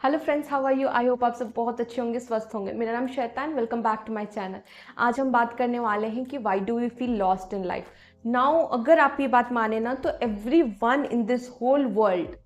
Hello friends, how are you? I hope आप सब बहुत अच्छे होंगे, स्वस्थ होंगे। मेरा नाम Shaitan. Welcome back to my channel. आज हम बात करने वाले हैं कि why do we feel lost in life now. अगर आप ये बात माने ना, तो everyone in this whole world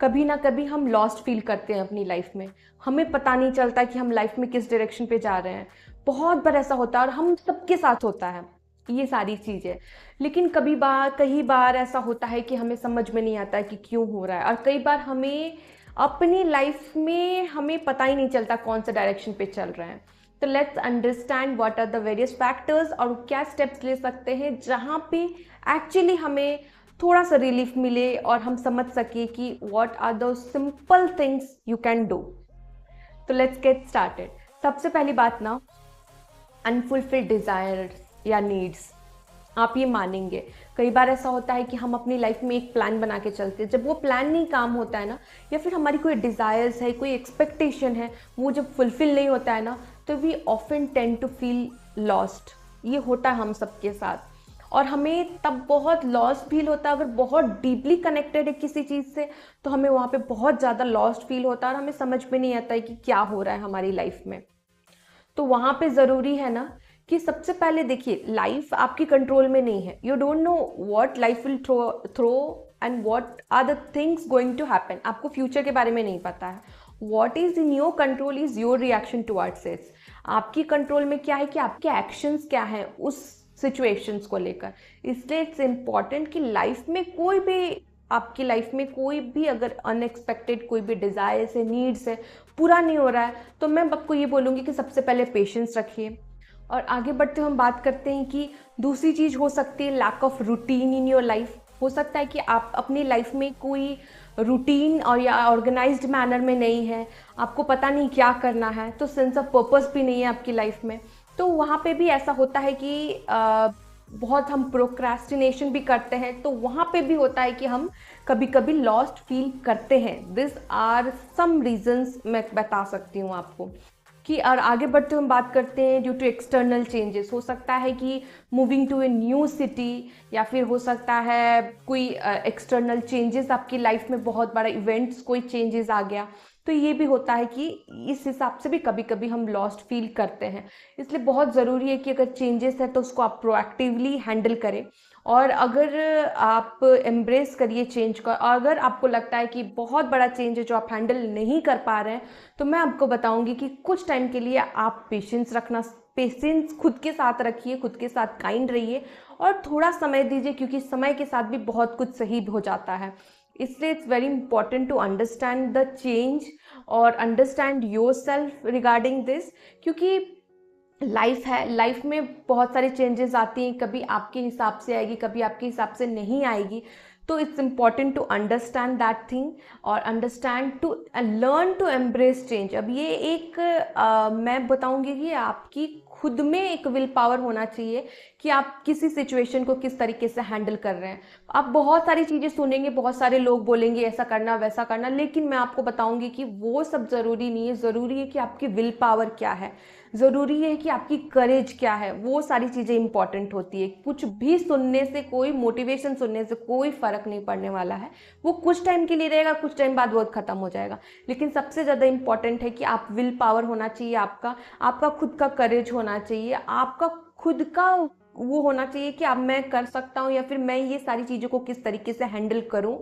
कभी ना कभी हम लॉस्ट फील करते हैं अपनी लाइफ में। हमें पता नहीं चलता कि हम लाइफ में किस डायरेक्शन पे जा रहे हैं। बहुत बार ऐसा होता है और हम सबके साथ होता है ये सारी चीज़ें। लेकिन कई बार ऐसा होता है कि हमें समझ में नहीं आता है कि क्यों हो रहा है, और कई बार हमें अपनी लाइफ में हमें पता ही नहीं चलता कौन सा डायरेक्शन पे चल रहे हैं। तो let's understand what are the various factors और क्या स्टेप्स ले सकते हैं जहाँ पे एक्चुअली हमें थोड़ा सा रिलीफ मिले और हम समझ सके कि what are the simple things you can do. तो लेट्स गेट स्टार्टेड। सबसे पहली बात ना, अनफुलफिल्ड डिज़ायर्स या नीड्स। आप ये मानेंगे, कई बार ऐसा होता है कि हम अपनी लाइफ में एक प्लान बना के चलते हैं। जब वो प्लान नहीं काम होता है ना, या फिर हमारी कोई डिज़ायर्स है, कोई एक्सपेक्टेशन है, वो जब फुलफिल नहीं होता है ना, तो we often tend to feel lost. ये होता है हम सबके साथ, और हमें तब बहुत लॉस्ट फील होता है। अगर बहुत डीपली कनेक्टेड है किसी चीज़ से, तो हमें वहाँ पे बहुत ज़्यादा लॉस्ट फील होता है और हमें समझ में नहीं आता है कि क्या हो रहा है हमारी लाइफ में। तो वहाँ पे ज़रूरी है ना कि सबसे पहले देखिए, लाइफ आपकी कंट्रोल में नहीं है। You don't know what life will throw and what are the things going to happen. आपको फ्यूचर के बारे में नहीं पता है। What is in your control is your reaction towards it. आपकी कंट्रोल में क्या है कि आपके एक्शंस क्या हैं उस सिचुएशंस को लेकर। इसलिए इट्स इम्पॉर्टेंट कि लाइफ में कोई भी, आपकी लाइफ में कोई भी अगर अनएक्सपेक्टेड कोई भी डिज़ायर्स है, नीड्स है, पूरा नहीं हो रहा है, तो मैं आपको ये बोलूँगी कि सबसे पहले पेशेंस रखिए। और आगे बढ़ते हुए हम बात करते हैं कि दूसरी चीज़ हो सकती है lack of routine in your life. हो सकता है कि आप अपनी लाइफ में कोई रूटीन और या ऑर्गेनाइज्ड मैनर में नहीं है, आपको पता नहीं क्या करना है, तो सेंस ऑफ पर्पस भी नहीं है आपकी लाइफ में। तो वहाँ पे भी ऐसा होता है कि बहुत हम प्रोक्रेस्टिनेशन भी करते हैं, तो वहाँ पे भी होता है कि हम कभी कभी लॉस्ट फील करते हैं। दिस आर सम रीजंस मैं बता सकती हूँ आपको कि। और आगे बढ़ते हम बात करते हैं ड्यू टू एक्सटर्नल चेंजेस। हो सकता है कि moving to a new city, या फिर हो सकता है कोई एक्सटर्नल चेंजेस आपकी लाइफ में, बहुत बड़ा इवेंट्स, कोई चेंजेस आ गया। तो ये भी होता है कि इस हिसाब से भी कभी कभी हम लॉस्ट फील करते हैं। इसलिए बहुत ज़रूरी है कि अगर चेंजेस है तो उसको आप प्रोएक्टिवली हैंडल करें। और अगर आप एम्ब्रेस करिए चेंज का, और अगर आपको लगता है कि बहुत बड़ा चेंज है जो आप हैंडल नहीं कर पा रहे हैं, तो मैं आपको बताऊंगी कि कुछ टाइम के लिए आप पेशेंस खुद के साथ रखिए, खुद के साथ काइंड रहिए और थोड़ा समय दीजिए, क्योंकि समय के साथ भी बहुत कुछ सही हो जाता है। इसलिए it's very important to understand the change और understand yourself regarding this. क्योंकि लाइफ है, लाइफ में बहुत सारी चेंजेस आती हैं, कभी आपके हिसाब से आएगी, कभी आपके हिसाब से नहीं आएगी। तो it's important to understand that thing और understand to learn to embrace change. अब ये एक मैं बताऊंगी कि आपकी खुद में एक विल पावर होना चाहिए कि आप किसी सिचुएशन को किस तरीके से हैंडल कर रहे हैं। आप बहुत सारी चीज़ें सुनेंगे, बहुत सारे लोग बोलेंगे ऐसा करना वैसा करना, लेकिन मैं आपको बताऊंगी कि वो सब ज़रूरी नहीं है। ज़रूरी है कि आपकी विल पावर क्या है, ज़रूरी है कि आपकी करेज क्या है। वो सारी चीज़ें इंपॉर्टेंट होती है। कुछ भी सुनने से, कोई मोटिवेशन सुनने से कोई फ़र्क नहीं पड़ने वाला है। वो कुछ टाइम के लिए रहेगा, कुछ टाइम बाद वो ख़त्म हो जाएगा। लेकिन सबसे ज़्यादा इंपॉर्टेंट है कि आप विल पावर होना चाहिए आपका, आपका खुद का करेज होना चाहिए, आपका खुद का वो होना चाहिए कि अब मैं कर सकता हूँ, या फिर मैं ये सारी चीज़ों को किस तरीके से हैंडल करूँ।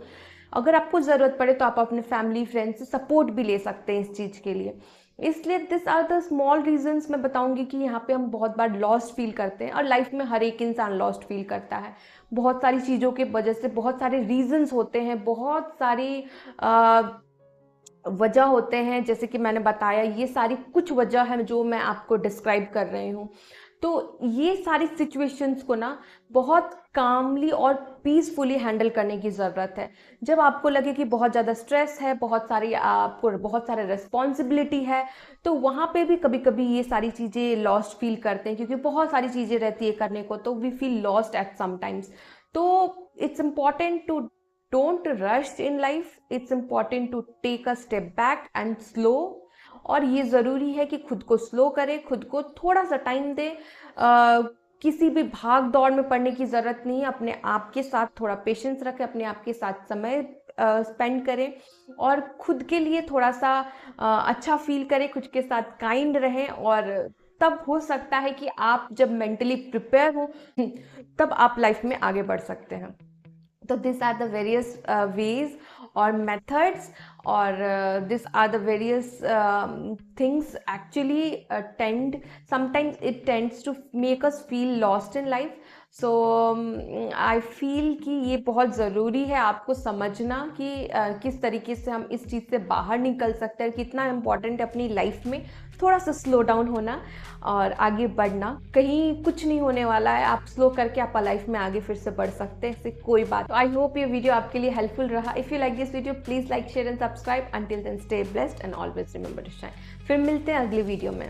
अगर आपको ज़रूरत पड़े तो आप अपने फैमिली फ्रेंड से सपोर्ट भी ले सकते हैं इस चीज़ के लिए। इसलिए this are the small reasons मैं बताऊंगी कि यहाँ पे हम बहुत बार लॉस्ट फील करते हैं, और लाइफ में हर एक इंसान लॉस्ट फील करता है। बहुत सारी चीज़ों के वजह से, बहुत सारे रीजंस होते हैं, बहुत सारी वजह होते हैं। जैसे कि मैंने बताया, ये सारी कुछ वजह है जो मैं आपको डिस्क्राइब कर रही हूँ। तो ये सारी सिचुएशंस को ना बहुत कामली और पीसफुली हैंडल करने की ज़रूरत है। जब आपको लगे कि बहुत ज़्यादा स्ट्रेस है, बहुत सारी आपको बहुत सारे रिस्पॉन्सिबिलिटी है, तो वहाँ पे भी कभी कभी ये सारी चीज़ें लॉस्ट फील करते हैं, क्योंकि बहुत सारी चीज़ें रहती है करने को, तो we feel lost at some times. तो it's important to don't rush in life. It's important to take a step back and slow. और ये ज़रूरी है कि खुद को स्लो करें, खुद को थोड़ा सा टाइम दें। किसी भी भाग दौड़ में पड़ने की ज़रूरत नहीं है। अपने आप के साथ थोड़ा पेशेंस रखें, अपने आप के साथ समय स्पेंड करें और खुद के लिए थोड़ा सा अच्छा फील करें, खुद के साथ काइंड रहें, और तब हो सकता है कि आप जब मेंटली प्रिपेयर हो तब आप लाइफ में आगे बढ़ सकते हैं। तो this are the various ways और मेथड्स, और this are the various things actually tend sometimes it tends to make us feel lost in life. So I feel कि ये बहुत ज़रूरी है आपको समझना कि किस तरीके से हम इस चीज़ से बाहर निकल सकते हैं, कितना इम्पॉर्टेंट है अपनी लाइफ में थोड़ा सा स्लो डाउन होना और आगे बढ़ना। कहीं कुछ नहीं होने वाला है, आप स्लो करके आप लाइफ में आगे फिर से बढ़ सकते हैं, इससे कोई बात। आई होप ये वीडियो आपके लिए हेल्पफुल रहा। If you like this video please like share and subscribe. Until then stay blessed and always remember to shine. फिर मिलते हैं अगली वीडियो में।